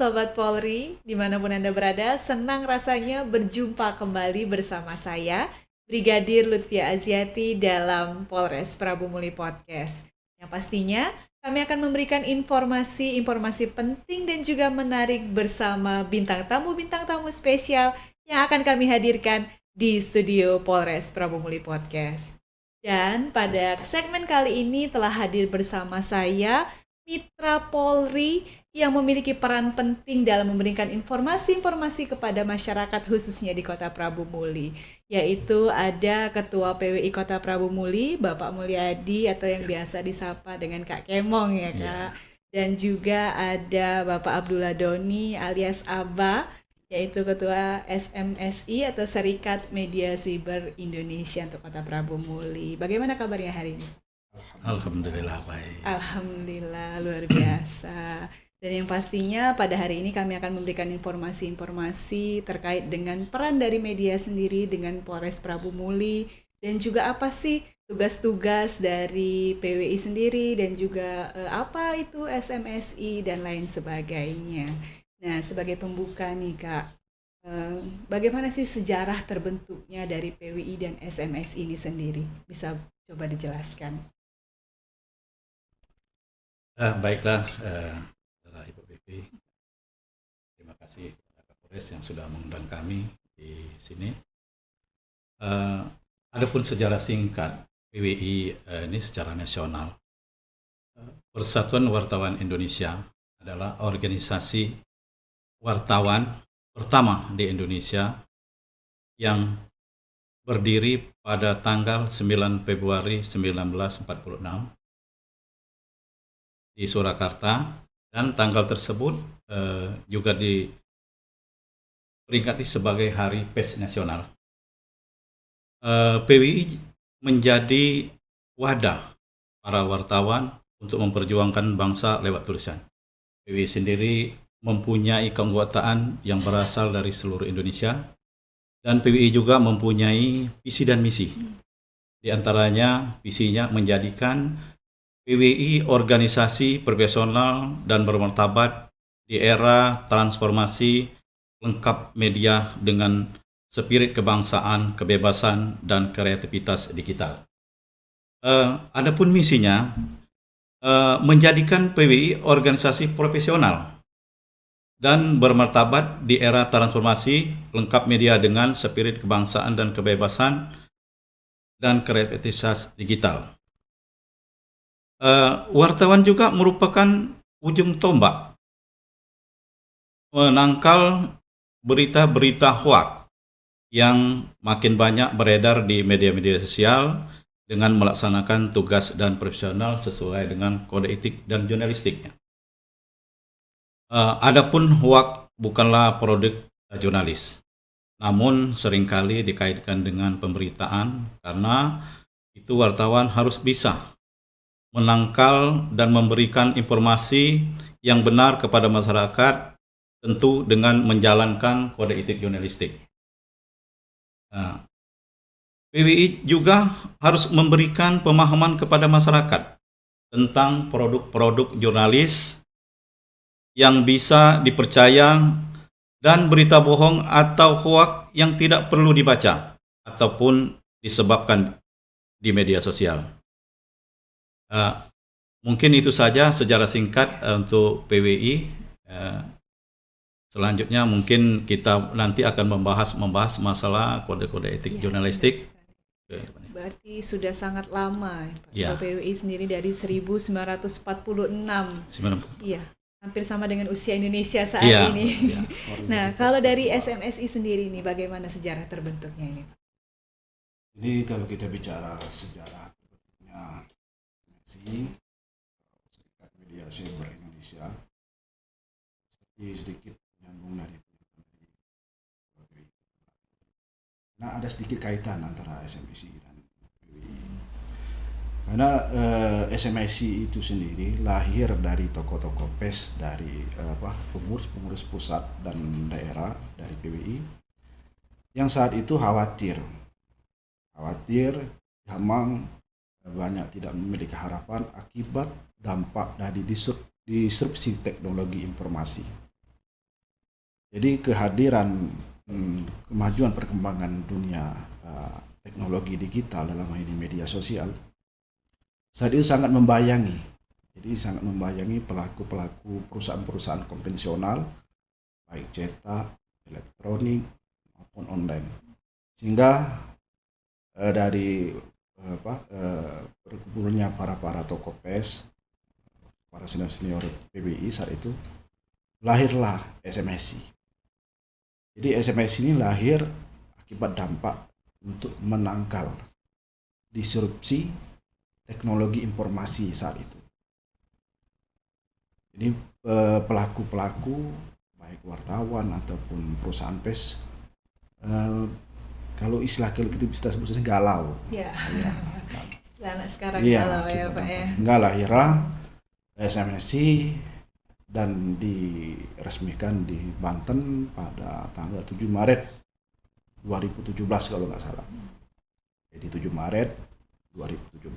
Sobat Polri, dimanapun Anda berada, senang rasanya berjumpa kembali bersama saya, Brigadir Lutfia Aziati dalam Polres Prabu Muli Podcast. Yang pastinya, kami akan memberikan informasi-informasi penting dan juga menarik bersama bintang tamu spesial yang akan kami hadirkan di studio Polres Prabu Muli Podcast. Dan pada segmen kali ini telah hadir bersama saya, Mitra Polri yang memiliki peran penting dalam memberikan informasi-informasi kepada masyarakat khususnya di Kota Prabu Muli, yaitu ada Ketua PWI Kota Prabu Muli, Bapak Mulyadi atau yang biasa disapa dengan Kak Kemong ya Kak. Dan juga ada Bapak Abdullah Doni alias Aba, yaitu Ketua SMSI atau Serikat Media Siber Indonesia untuk Kota Prabu Muli. Bagaimana kabarnya hari ini? Alhamdulillah baik. Alhamdulillah luar biasa. Dan yang pastinya pada hari ini kami akan memberikan informasi-informasi terkait dengan peran dari media sendiri dengan Polres Prabu Muli dan juga apa sih tugas-tugas dari PWI sendiri dan juga apa itu SMSI dan lain sebagainya. Nah, sebagai pembuka nih Kak, bagaimana sih sejarah terbentuknya dari PWI dan SMSI ini sendiri? Bisa coba dijelaskan? Baiklah, saudara Ibu Vivi, terima kasih kepada Kapolres yang sudah mengundang kami di sini. Adapun sejarah singkat PWI ini secara nasional, Persatuan Wartawan Indonesia adalah organisasi wartawan pertama di Indonesia yang berdiri pada tanggal 9 Februari 1946 di Surakarta, dan tanggal tersebut juga diperingati sebagai Hari Pers Nasional. PWI menjadi wadah para wartawan untuk memperjuangkan bangsa lewat tulisan. PWI sendiri mempunyai keanggotaan yang berasal dari seluruh Indonesia, dan PWI juga mempunyai visi dan misi. Di antaranya visinya menjadikan PWI organisasi profesional dan bermartabat di era transformasi lengkap media dengan spirit kebangsaan, kebebasan, dan kreativitas digital. Adapun misinya menjadikan PWI organisasi profesional dan bermartabat di era transformasi lengkap media dengan spirit kebangsaan dan kebebasan dan kreativitas digital. Wartawan juga merupakan ujung tombak menangkal berita-berita hoaks yang makin banyak beredar di media-media sosial dengan melaksanakan tugas dan profesional sesuai dengan kode etik dan jurnalistiknya. Adapun hoaks bukanlah produk jurnalis, namun seringkali dikaitkan dengan pemberitaan karena itu wartawan harus bisa menangkal dan memberikan informasi yang benar kepada masyarakat, tentu dengan menjalankan kode etik jurnalistik. PWI juga harus memberikan pemahaman kepada masyarakat tentang produk-produk jurnalis yang bisa dipercaya dan berita bohong atau hoaks yang tidak perlu dibaca ataupun disebabkan di media sosial. Mungkin itu saja sejarah singkat untuk PWI. Selanjutnya mungkin kita nanti akan membahas masalah kode-kode etik jurnalistik. Berarti sudah sangat lama Ya. PWI sendiri dari 1946. Iya, hampir sama dengan usia Indonesia saat ini. Ya. Nah, kalau dari SMSI sendiri nih, bagaimana sejarah terbentuknya ini? Jadi kalau kita bicara sejarah terbentuknya Serikat Media Siber Indonesia, seperti sedikit menyambung dari nah ada sedikit kaitan antara SMSI dan PWI. Karena SMSI itu sendiri lahir dari tokoh-tokoh PES dari pengurus pusat dan daerah dari PWI yang saat itu khawatir memang banyak tidak memiliki harapan akibat dampak dari disrupsi teknologi informasi. Jadi kehadiran kemajuan perkembangan dunia teknologi digital dalam hal ini media sosial saat itu sangat membayangi. Jadi sangat membayangi pelaku-pelaku perusahaan-perusahaan konvensional baik cetak, elektronik maupun online. Sehingga dari berkumpulnya para tokoh PES, para senior PBI saat itu lahirlah SMSI. Jadi SMSI ini lahir akibat dampak untuk menangkal disrupsi teknologi informasi saat itu. Jadi pelaku-pelaku baik wartawan ataupun perusahaan PES kalau istilah kita sebutnya galau. Ya. Istilah anak sekarang Iya, galau ya Pak ya. Enggak lahirlah SMSI dan diresmikan di Banten pada tanggal 7 Maret 2017 kalau nggak salah. Jadi 7 Maret 2017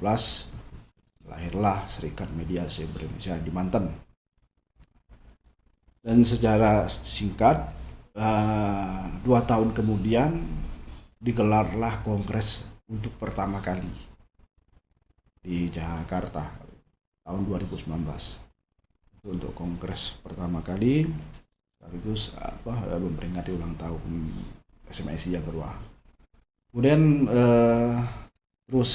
lahirlah Serikat Media Cyber Indonesia di Banten. Dan secara singkat 2 tahun kemudian digelarlah kongres untuk pertama kali di Jakarta tahun 2019. Untuk kongres pertama kali sekaligus memperingati ulang tahun SMSI yang kedua. Kemudian terus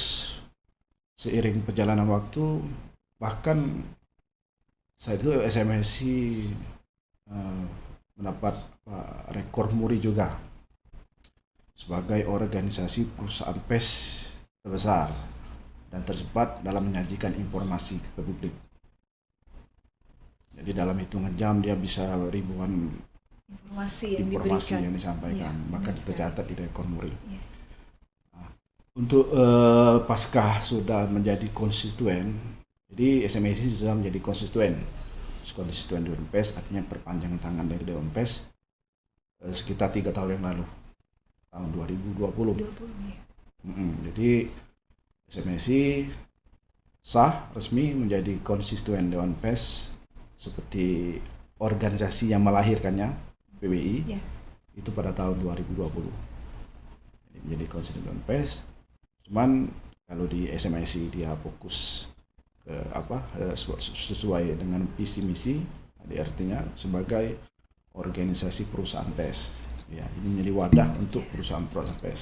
seiring perjalanan waktu, bahkan saat itu SMSI mendapat rekor muri juga sebagai organisasi perusahaan PES terbesar dan tercepat dalam menyajikan informasi ke publik. Jadi dalam hitungan jam dia bisa ribuan informasi yang disampaikan, bahkan tercatat di rekor muri. Ya. Nah, untuk pasca sudah menjadi konstituen, jadi SMSI sudah menjadi konstituen Dewan PES, artinya perpanjangan tangan dari Dewan PES sekitar 3 tahun yang lalu, tahun 2020. Jadi SMSI sah resmi menjadi konstituen Dewan PES seperti organisasi yang melahirkannya, PBI, itu pada tahun 2020. Jadi konstituen Dewan PES. Cuman kalau di SMSI dia fokus ke sesuai dengan visi misi, artinya sebagai organisasi perusahaan PES. Ya, ini menjadi wadah untuk perusahaan-perusahaan PES.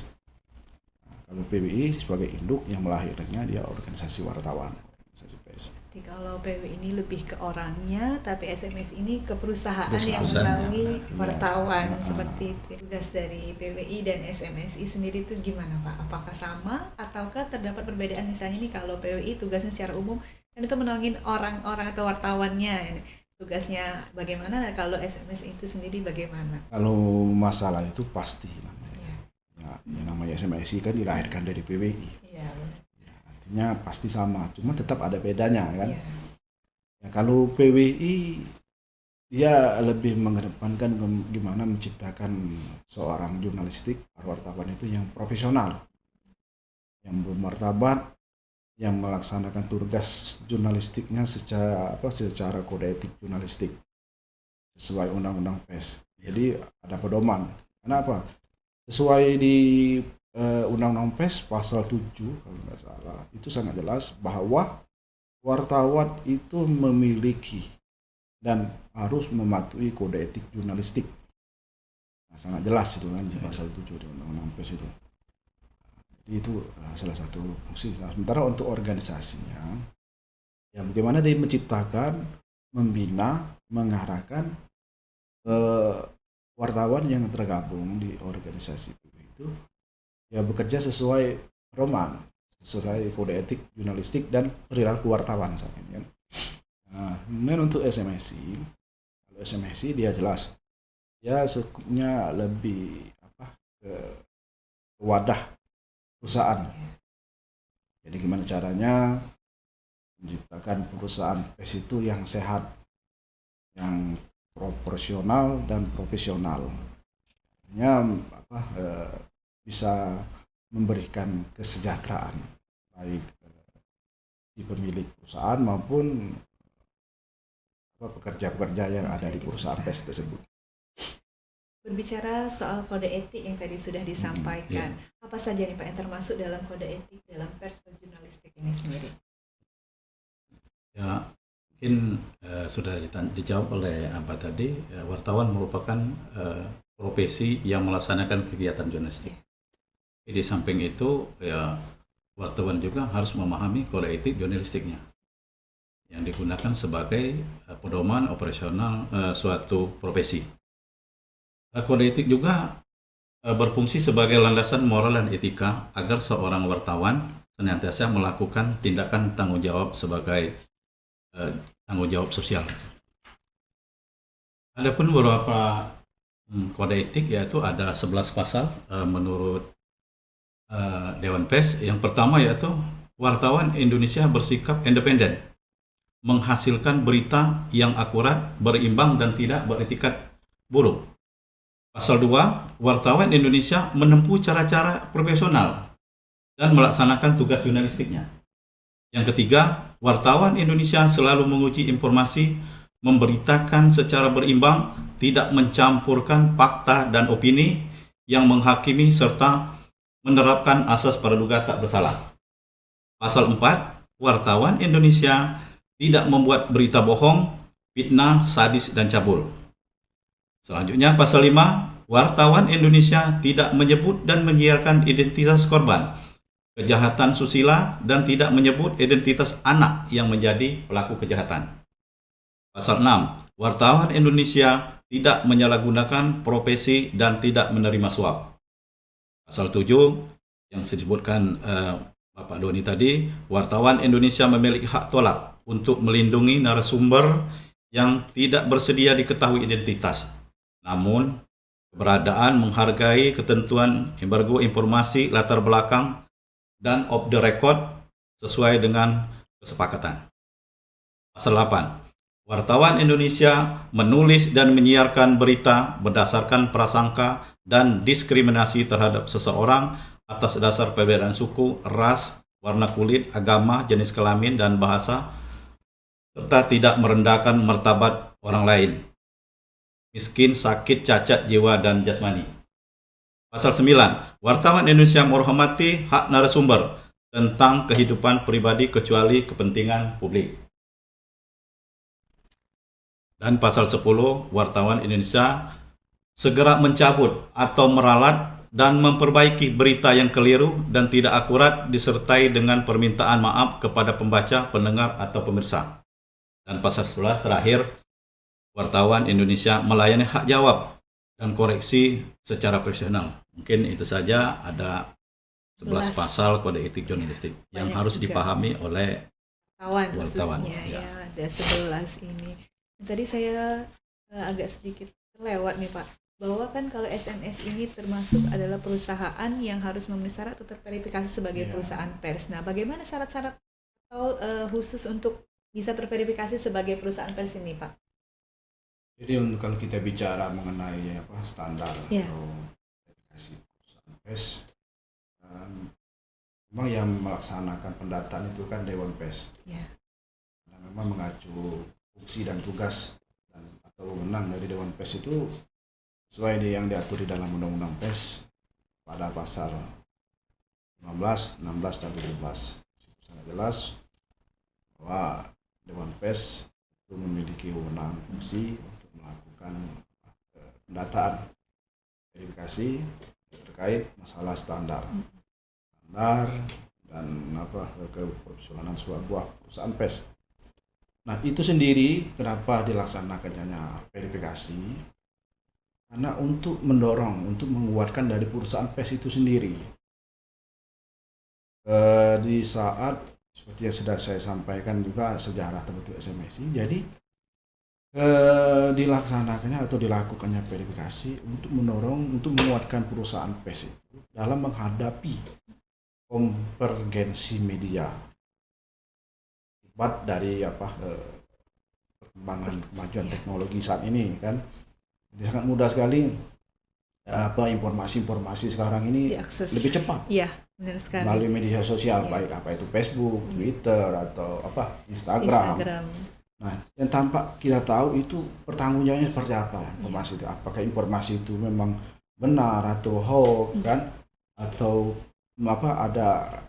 Nah, kalau PBI sebagai induk yang melahirkannya dia organisasi wartawan, organisasi PES. Jadi kalau PBI ini lebih ke orangnya, tapi SMS ini ke perusahaan yang melalui wartawan seperti itu. Tugas dari PBI dan SMSI sendiri itu gimana Pak? Apakah sama ataukah terdapat perbedaan? Misalnya nih kalau PBI tugasnya secara umum kan itu menolongin orang-orang atau wartawannya. Tugasnya bagaimana? Nah, kalau SMS itu sendiri bagaimana? Kalau masalah itu pasti namanya. Yang namanya SMSI kan dilahirkan dari PBI. Iya. Artinya pasti sama, cuma tetap ada bedanya kan. Ya, kalau PBI dia lebih mengedepankan gimana menciptakan seorang jurnalistik wartawan itu yang profesional, yang bermartabat, yang melaksanakan tugas jurnalistiknya secara kode etik jurnalistik sesuai undang-undang PES. Jadi ada pedoman. Kenapa? Sesuai di undang-undang PES pasal 7 kalau nggak salah, itu sangat jelas bahwa wartawan itu memiliki dan harus mematuhi kode etik jurnalistik. Nah, sangat jelas itu kan di pasal 7 di undang-undang PES itu. Itu salah satu fungsi. Nah, sementara untuk organisasinya, ya bagaimana dia menciptakan, membina, mengarahkan wartawan yang tergabung di organisasi itu, ya bekerja sesuai pedoman, sesuai kode etik jurnalistik dan perilaku wartawan saat ini kan. Nah, kemudian untuk SMSI, kalau SMSI dia jelas, ya skupnya lebih ke wadah perusahaan. Jadi gimana caranya menciptakan perusahaan PES itu yang sehat, yang proporsional dan profesional. Artinya bisa memberikan kesejahteraan baik di pemilik perusahaan maupun pekerja-pekerja yang ada di perusahaan PES tersebut. Berbicara soal kode etik yang tadi sudah disampaikan, apa saja nih Pak yang termasuk dalam kode etik dalam pers dan jurnalistik ini sendiri? Ya, mungkin sudah dijawab oleh apa tadi, wartawan merupakan profesi yang melaksanakan kegiatan jurnalistik. Di samping itu, ya wartawan juga harus memahami kode etik jurnalistiknya yang digunakan sebagai pedoman operasional suatu profesi. Kode etik juga berfungsi sebagai landasan moral dan etika agar seorang wartawan senantiasa melakukan tindakan tanggung jawab sebagai tanggung jawab sosial. Ada pun beberapa kode etik, yaitu ada 11 pasal menurut Dewan Pers. Yang pertama yaitu wartawan Indonesia bersikap independen, menghasilkan berita yang akurat, berimbang, dan tidak beretikat buruk. Pasal 2, wartawan Indonesia menempuh cara-cara profesional dan melaksanakan tugas jurnalistiknya. Yang ketiga, wartawan Indonesia selalu menguji informasi, memberitakan secara berimbang, tidak mencampurkan fakta dan opini yang menghakimi, serta menerapkan asas praduga tak bersalah. Pasal 4, wartawan Indonesia tidak membuat berita bohong, fitnah, sadis, dan cabul. Selanjutnya, pasal 5, wartawan Indonesia tidak menyebut dan menyiarkan identitas korban kejahatan susila dan tidak menyebut identitas anak yang menjadi pelaku kejahatan. Pasal 6, wartawan Indonesia tidak menyalahgunakan profesi dan tidak menerima suap. Pasal 7, yang disebutkan Bapak Doni tadi, wartawan Indonesia memiliki hak tolak untuk melindungi narasumber yang tidak bersedia diketahui identitas. Namun, keberadaan menghargai ketentuan embargo informasi latar belakang dan off the record sesuai dengan kesepakatan. Pasal 8. Wartawan Indonesia menulis dan menyiarkan berita berdasarkan prasangka dan diskriminasi terhadap seseorang atas dasar perbedaan suku, ras, warna kulit, agama, jenis kelamin, dan bahasa, serta tidak merendahkan martabat orang lain, miskin, sakit, cacat jiwa, dan jasmani. Pasal 9. Wartawan Indonesia menghormati hak narasumber tentang kehidupan pribadi kecuali kepentingan publik. Dan pasal 10, wartawan Indonesia segera mencabut atau meralat dan memperbaiki berita yang keliru dan tidak akurat disertai dengan permintaan maaf kepada pembaca, pendengar, atau pemirsa. Dan pasal 11 terakhir, wartawan Indonesia melayani hak jawab dan koreksi secara profesional. Mungkin itu saja, ada 11 pasal kode etik jurnalistik yang harus dipahami oleh wartawan. Khususnya ya, ada 11 ini. Tadi saya agak sedikit terlewat nih Pak, bahwa kan kalau SMS ini termasuk adalah perusahaan yang harus memenuhi syarat atau terverifikasi sebagai perusahaan pers. Nah, bagaimana syarat-syarat atau khusus untuk bisa terverifikasi sebagai perusahaan pers ini Pak? Jadi kalau kita bicara mengenai standar atau verifikasi perusahaan pers, memang yang melaksanakan pendataan itu kan Dewan Pers. Nah, memang mengacu fungsi dan tugas atau wewenang dari Dewan Pers itu sesuai yang diatur di dalam Undang-Undang Pers pada pasal 15, 16, dan 17. Sangat jelas bahwa Dewan Pers itu memiliki wewenang fungsi untuk melakukan pendataan verifikasi terkait masalah standar dan keprofesionalan sebuah perusahaan pers. Nah, itu sendiri kenapa dilaksanakannya verifikasi? Karena untuk mendorong, untuk menguatkan dari perusahaan pers itu sendiri. Di saat seperti yang sudah saya sampaikan juga sejarah terbentuk SMSI, jadi dilaksanakannya atau dilakukannya verifikasi untuk mendorong, untuk menguatkan perusahaan pers itu dalam menghadapi konvergensi media akibat dari perkembangan kemajuan teknologi saat ini kan. Jadi sangat mudah sekali informasi-informasi sekarang ini diakses lebih cepat. Iya, benar sekali. Melalui media sosial, baik itu Facebook, Twitter, atau Instagram. Nah, yang tampak kita tahu itu pertanggungjawabannya seperti apa informasi itu. Apakah informasi itu memang benar atau hoax kan, atau ada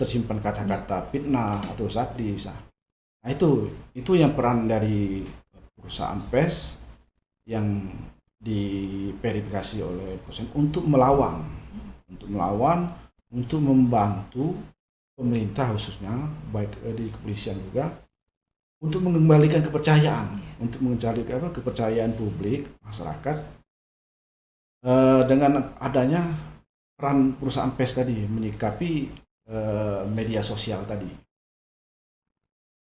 tersimpan kata-kata fitnah atau sadis. Nah, itu yang peran dari perusahaan pers yang diverifikasi oleh perusahaan untuk melawan, untuk membantu pemerintah khususnya baik di kepolisian juga untuk mengembalikan kepercayaan, untuk mengembalikan kepercayaan publik masyarakat dengan adanya peran perusahaan pers tadi menyikapi media sosial tadi.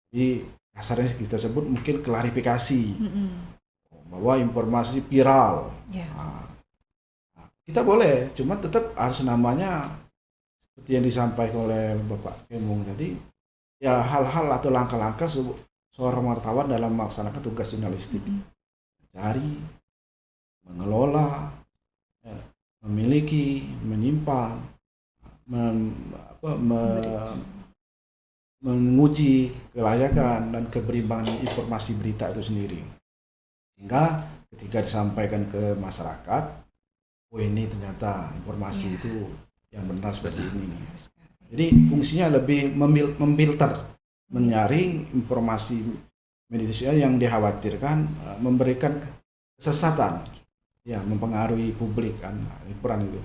Jadi kasarnya kita sebut mungkin klarifikasi bahwa informasi viral. Nah, kita boleh, cuma tetap harus namanya seperti yang disampaikan oleh Bapak Kemung tadi, ya hal-hal atau langkah-langkah seorang wartawan dalam melaksanakan tugas jurnalistik, mencari, mengelola, memiliki, menyimpan, menguji kelayakan dan keberimbangan informasi berita itu sendiri, sehingga ketika disampaikan ke masyarakat, oh ini ternyata informasi itu yang benar seperti ini. Jadi fungsinya lebih memfilter, menyaring informasi media sosial yang dikhawatirkan memberikan kesesatan, ya mempengaruhi publik kan, peran itu.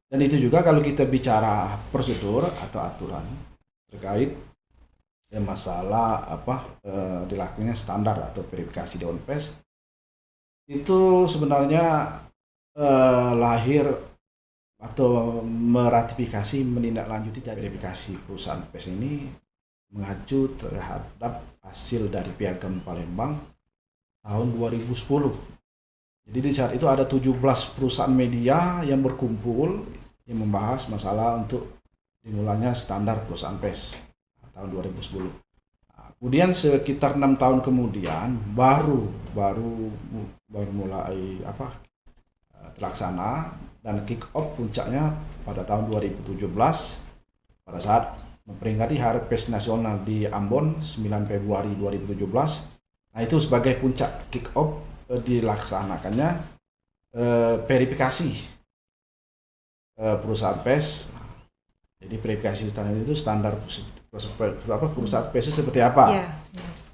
Dan itu juga kalau kita bicara prosedur atau aturan terkait masalah dilakukannya standar atau verifikasi Dewan Pers, itu sebenarnya lahir atau meratifikasi menindaklanjuti dari verifikasi perusahaan pers ini mengacu terhadap hasil dari Piagam Palembang tahun 2010. Jadi di saat itu ada 17 perusahaan media yang berkumpul yang membahas masalah untuk dimulainya standar perusahaan pers tahun 2010. Kemudian sekitar 6 tahun kemudian baru mulai terlaksana dan kick off puncaknya pada tahun 2017 pada saat memperingati Hari Pers Nasional di Ambon 9 Februari 2017. Nah, itu sebagai puncak kick off dilaksanakannya verifikasi perusahaan pers. Jadi verifikasi standar itu standar perusahaan pers itu seperti apa.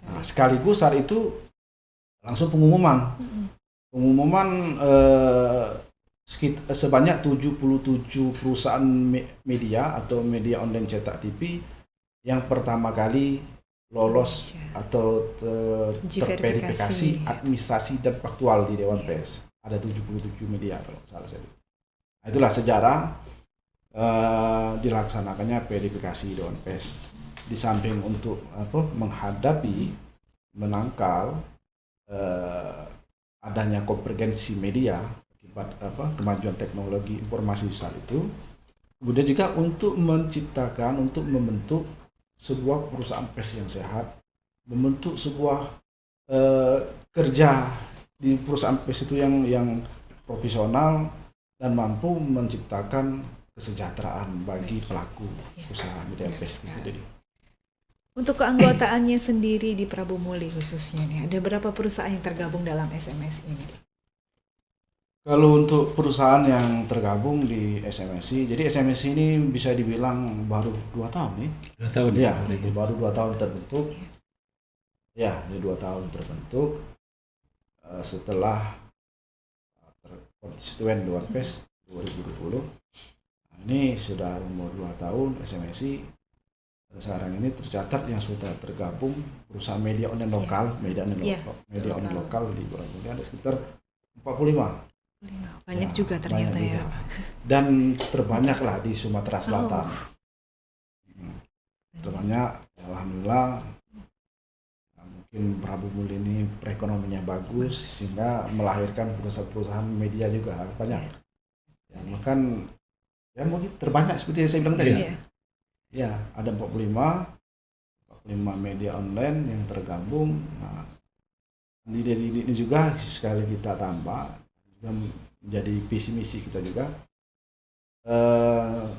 Nah, sekaligus saat itu langsung pengumuman sebanyak 77 perusahaan media atau media online cetak TV yang pertama kali lolos atau terverifikasi administrasi dan faktual di Dewan Pers. Ada 77 media kalau salah saya. Nah, itulah sejarah dilaksanakannya verifikasi Dewan Pers. Di samping untuk menghadapi, menangkal adanya konvergensi media akibat kemajuan teknologi informasi saat itu, kemudian juga untuk membentuk sebuah perusahaan pers yang sehat, membentuk sebuah kerja di perusahaan pers itu yang profesional dan mampu menciptakan kesejahteraan bagi pelaku usaha media pers itu. Jadi untuk keanggotaannya sendiri di Prabu Muli khususnya nih, ada berapa perusahaan yang tergabung dalam SMS ini? Kalau untuk perusahaan yang tergabung di SMSI, jadi SMSI ini bisa dibilang baru 2 tahun nih. 2 tahun ya? Itu baru 2 tahun terbentuk. Ya, ini 2 tahun terbentuk setelah konstituen Dewan Pers 2020. Nah, ini sudah umur 2 tahun SMSI. Sekarang ini tercatat yang sudah tergabung perusahaan media online lokal, media online lokal di Borneo ada sekitar 45. Banyak juga ternyata ya. Dan terbanyak lah di Sumatera Selatan. Terbanyak, alhamdulillah. Mungkin Prabu Muli ini perekonomiannya bagus sehingga melahirkan perusahaan-perusahaan media juga banyak. Ya, bahkan ya mungkin terbanyak seperti yang saya bilang tadi. Ya, ada 45 media online yang tergabung. Nah, ini juga sekali kita tambah juga menjadi visi misi kita juga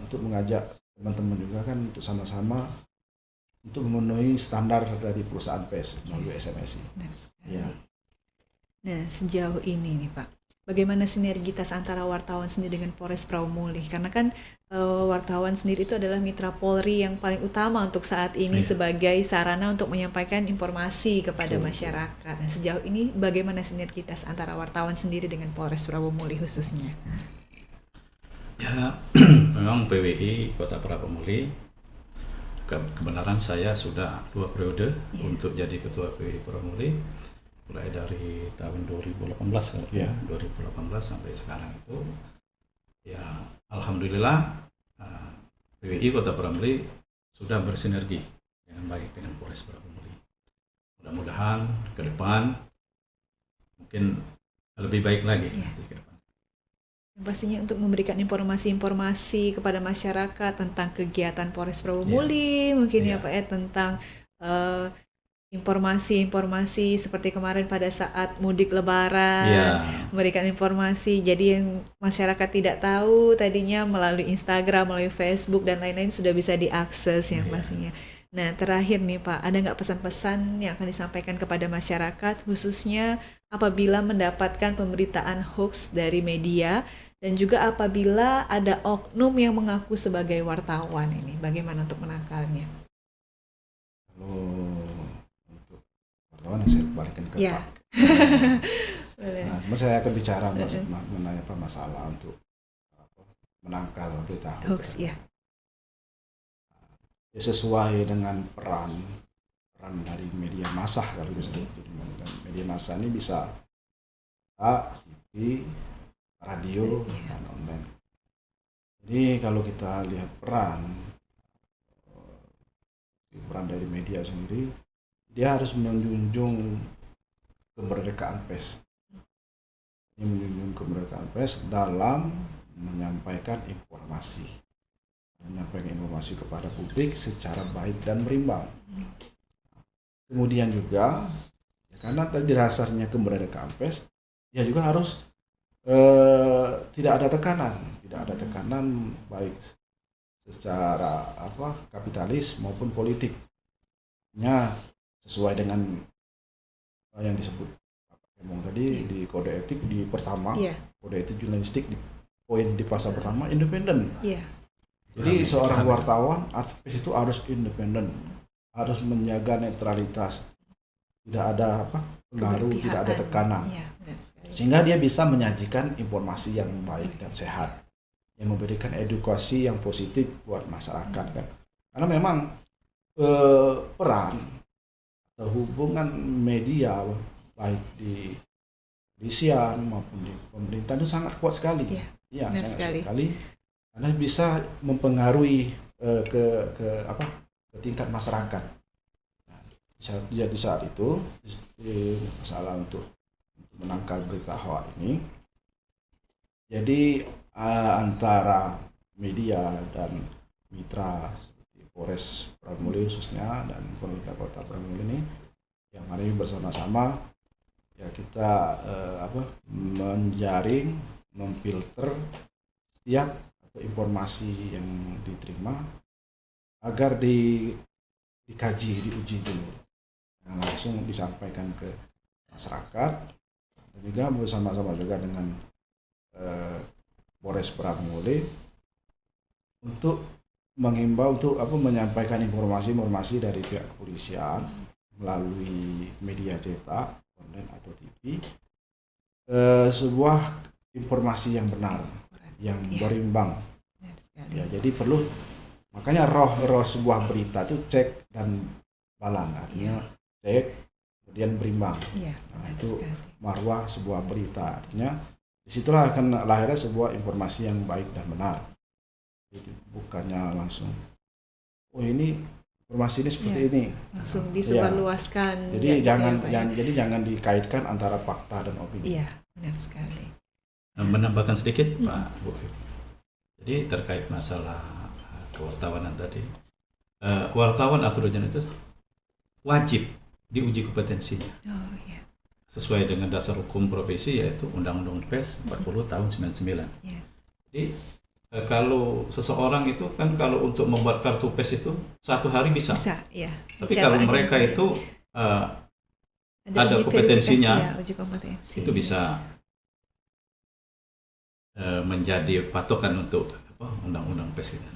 untuk mengajak teman-teman juga kan untuk sama-sama untuk memenuhi standar dari perusahaan pers melalui SMSI. Benar sekali. Ya. Nah, sejauh ini nih Pak, bagaimana sinergitas antara wartawan sendiri dengan Polres Prabu-Muli? Karena kan wartawan sendiri itu adalah mitra Polri yang paling utama untuk saat ini Iya. sebagai sarana untuk menyampaikan informasi kepada Betul. masyarakat. Nah, sejauh ini bagaimana sinergitas antara wartawan sendiri dengan Polres Prabu-Muli khususnya? Ya, memang PWI Kota Prabu-Muli, kebenaran saya sudah 2 periode untuk jadi Ketua PWI Prabu-Muli, mulai dari tahun 2018 kan, Ya. 2018 sampai sekarang itu, ya alhamdulillah PWI Kota Prabu-Muli sudah bersinergi dengan baik dengan Polres Prabu-Muli. Mudah-mudahan ke depan mungkin lebih baik lagi nanti ke depan. Yang pastinya untuk memberikan informasi-informasi kepada masyarakat tentang kegiatan Polres Prabu-Muli, mungkin ya Iya. Pak ya, tentang informasi-informasi seperti kemarin pada saat mudik Lebaran, Iya. memberikan informasi. Jadi yang masyarakat tidak tahu tadinya melalui Instagram, melalui Facebook dan lain-lain sudah bisa diakses yang pastinya. Nah, terakhir nih Pak, ada nggak pesan-pesan yang akan disampaikan kepada masyarakat khususnya apabila mendapatkan pemberitaan hoax dari media dan juga apabila ada oknum yang mengaku sebagai wartawan ini, bagaimana untuk menangkalnya? Kalau untuk wartawan saya balikin ke Ya. Pak. Boleh. Nah, cuma saya akan bicara mengenai apa masalah untuk menangkal berita Hoax, ya. Ya, sesuai dengan peran dari media massa kalau bisa disebut. Media massa ini bisa TV, radio, dan online. Jadi kalau kita lihat peran dari media sendiri, dia harus menjunjung kemerdekaan pers. Menjunjung kemerdekaan pers dalam menyampaikan informasi kepada publik secara baik dan berimbang. Kemudian juga karena tadi dasarnya kemerdekaan pers, dia juga harus tidak ada tekanan baik secara kapitalis maupun politiknya sesuai dengan yang disebut tadi di kode etik di pertama, kode etik jurnalistik di poin di pasal pertama independen. Jadi seorang wartawan aktivis itu harus independen, harus menjaga netralitas, tidak ada pengaruh, tidak ada tekanan, sehingga dia bisa menyajikan informasi yang baik dan sehat, yang memberikan edukasi yang positif buat masyarakat kan. Karena memang peran atau hubungan media baik di kepolisian maupun di pemerintah itu sangat kuat sekali. Iya, sangat sekali. Karena bisa mempengaruhi ke tingkat masyarakat. Jadi saat itu masalah untuk menangkal berita hoax ini, jadi antara media dan mitra seperti Polres Prabu-Muli khususnya dan pemerintah Kota Prabu-Muli ini yang hari ini bersama-sama ya kita menjaring, memfilter setiap informasi yang diterima agar dikaji, diuji dulu, yang langsung disampaikan ke masyarakat dan juga bersama-sama juga dengan Polres Prabu-Muli untuk menghimbau untuk menyampaikan informasi dari pihak kepolisian melalui media cetak, online atau TV, sebuah informasi yang benar, yang berimbang. Ya, jadi perlu makanya roh sebuah berita itu cek dan balan, artinya cek kemudian berimbang. Nah, itu marwah sebuah berita, artinya disitulah akan lahirnya sebuah informasi yang baik dan benar. Jadi bukannya langsung ini informasi ini seperti ini langsung disebarluaskan. Jadi jangan dikaitkan antara fakta dan opini. Iya, benar sekali. Menambahkan sedikit Pak Bu. Jadi terkait masalah kewartawanan tadi, wartawan atau dosen itu wajib diuji kompetensinya sesuai dengan dasar hukum profesi yaitu Undang-Undang Pers 40 tahun 99. Jadi Kalau seseorang itu kan kalau untuk membuat kartu PES itu 1 hari bisa. Bisa, ya. Tapi kalau mereka itu ada uji kompetensinya, verifikasi, ya, uji kompetensi. itu bisa menjadi patokan untuk undang-undang PES itu.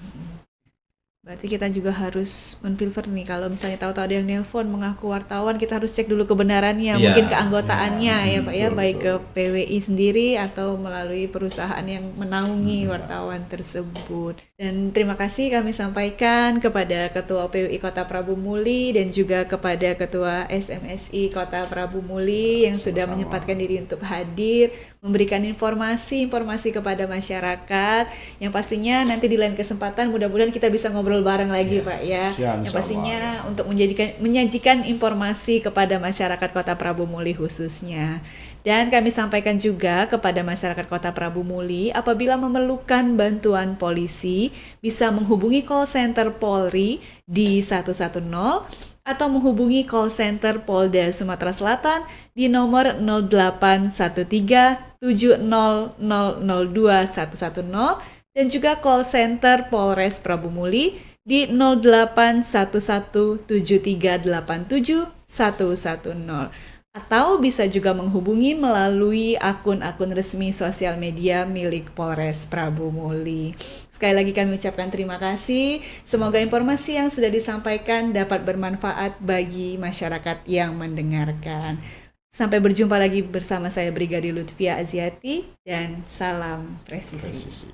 Berarti kita juga harus menfilter nih, kalau misalnya tahu-tahu ada yang nelpon mengaku wartawan, kita harus cek dulu kebenarannya, Iya, mungkin keanggotaannya ya Pak ya, betul, baik ke betul. PWI sendiri atau melalui perusahaan yang menaungi wartawan tersebut. Dan terima kasih kami sampaikan kepada Ketua PWI Kota Prabu Muli dan juga kepada Ketua SMSI Kota Prabu Muli yang sudah Sama-sama. menyempatkan diri untuk hadir, memberikan informasi kepada masyarakat, yang pastinya nanti di lain kesempatan mudah-mudahan kita bisa ngobrol bareng lagi Pak ya. siap, Yang insya pastinya Allah. untuk menyajikan informasi kepada masyarakat Kota Prabu Muli khususnya. Dan kami sampaikan juga kepada masyarakat Kota Prabu Muli, apabila memerlukan bantuan polisi bisa menghubungi call center Polri di 110 atau menghubungi call center Polda Sumatera Selatan di nomor 0813 70002110 dan juga call center Polres Prabu Muli di 081173871110. Atau bisa juga menghubungi melalui akun-akun resmi sosial media milik Polres Prabu Muli. Sekali lagi kami ucapkan terima kasih. Semoga informasi yang sudah disampaikan dapat bermanfaat bagi masyarakat yang mendengarkan. Sampai berjumpa lagi bersama saya Brigadir Lutfia Aziati dan salam presisi. Presisi.